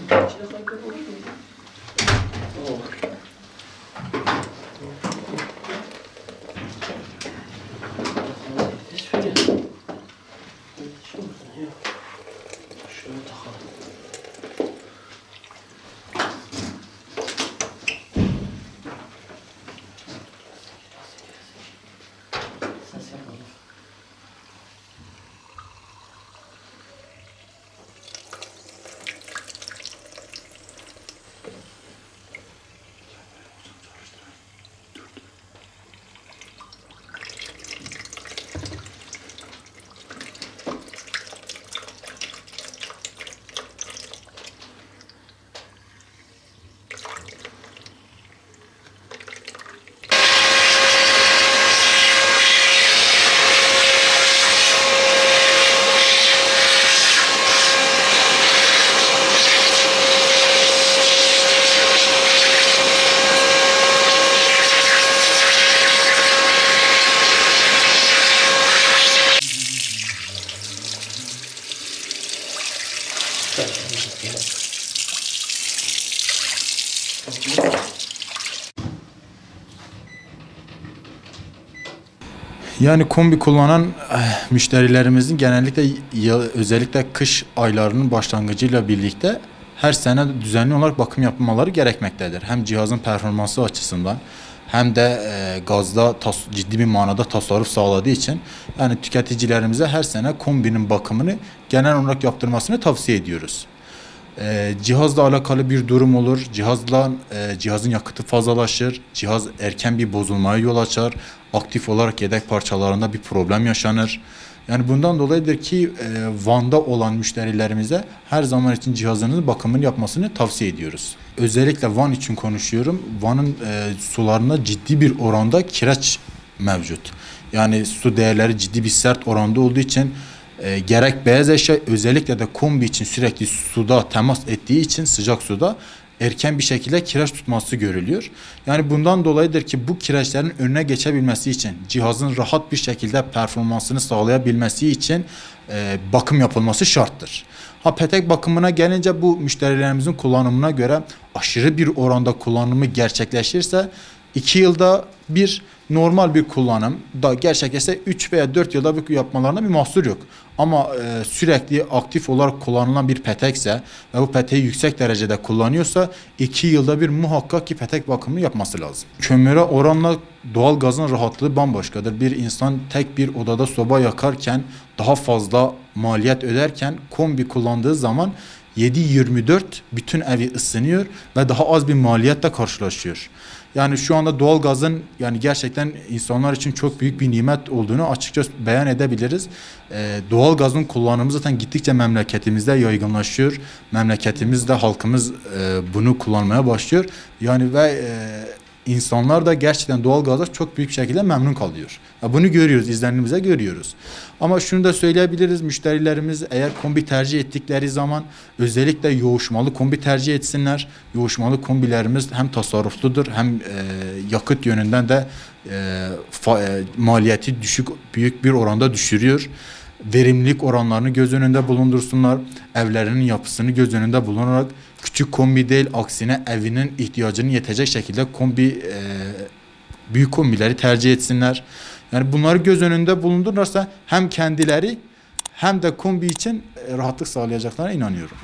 İçine sanki olur mu? Oh. Şöyle. Şöyle takalım. Ses yapalım. Yani kombi kullanan müşterilerimizin genellikle özellikle kış aylarının başlangıcıyla birlikte her sene düzenli olarak bakım yapmaları gerekmektedir. Hem cihazın performansı açısından hem de gazda ciddi bir manada tasarruf sağladığı için yani tüketicilerimize her sene kombinin bakımını genel olarak yaptırmasını tavsiye ediyoruz. Cihazla alakalı bir durum olur. Cihazın yakıtı fazlalaşır. Cihaz erken bir bozulmaya yol açar. Aktif olarak yedek parçalarında bir problem yaşanır. Yani bundan dolayıdır ki Van'da olan müşterilerimize her zaman için cihazınızın bakımını yapmasını tavsiye ediyoruz. Özellikle Van için konuşuyorum. Van'ın sularında ciddi bir oranda kireç mevcut. Yani su değerleri ciddi bir sert oranda olduğu için gerek beyaz eşya özellikle de kombi için sürekli suda temas ettiği için sıcak suda erken bir şekilde kireç tutması görülüyor. Yani bundan dolayıdır ki bu kireçlerin önüne geçebilmesi için cihazın rahat bir şekilde performansını sağlayabilmesi için bakım yapılması şarttır. Petek bakımına gelince bu müşterilerimizin kullanımına göre aşırı bir oranda kullanımı gerçekleşirse 2 yılda bir normal bir kullanım da gerçekleşse 3 veya 4 yılda bir yapmalarına bir mahsur yok. Ama sürekli aktif olarak kullanılan bir petekse ve bu peteği yüksek derecede kullanıyorsa 2 yılda bir muhakkak ki petek bakımını yapması lazım. Kömüre oranla doğal gazın rahatlığı bambaşkadır. Bir insan tek bir odada soba yakarken daha fazla maliyet öderken kombi kullandığı zaman 7/24 bütün evi ısınıyor ve daha az bir maliyetle karşılaşıyor. Yani şu anda doğalgazın yani gerçekten insanlar için çok büyük bir nimet olduğunu açıkça beyan edebiliriz. Doğalgazın kullanımı zaten gittikçe memleketimizde yaygınlaşıyor. Memleketimizde halkımız bunu kullanmaya başlıyor. Yani ve insanlar da gerçekten doğalgazda çok büyük bir şekilde memnun kalıyor. Bunu görüyoruz, izlenimimize görüyoruz. Ama şunu da söyleyebiliriz, müşterilerimiz eğer kombi tercih ettikleri zaman özellikle yoğuşmalı kombi tercih etsinler. Yoğuşmalı kombilerimiz hem tasarrufludur hem yakıt yönünden de maliyeti büyük bir oranda düşürüyor. Verimlilik oranlarını göz önünde bulundursunlar. Evlerinin yapısını göz önünde bulunarak küçük kombi değil aksine evinin ihtiyacını yetecek şekilde büyük kombileri tercih etsinler. Yani bunları göz önünde bulundururlarsa hem kendileri hem de kombi için rahatlık sağlayacaklarına inanıyorum.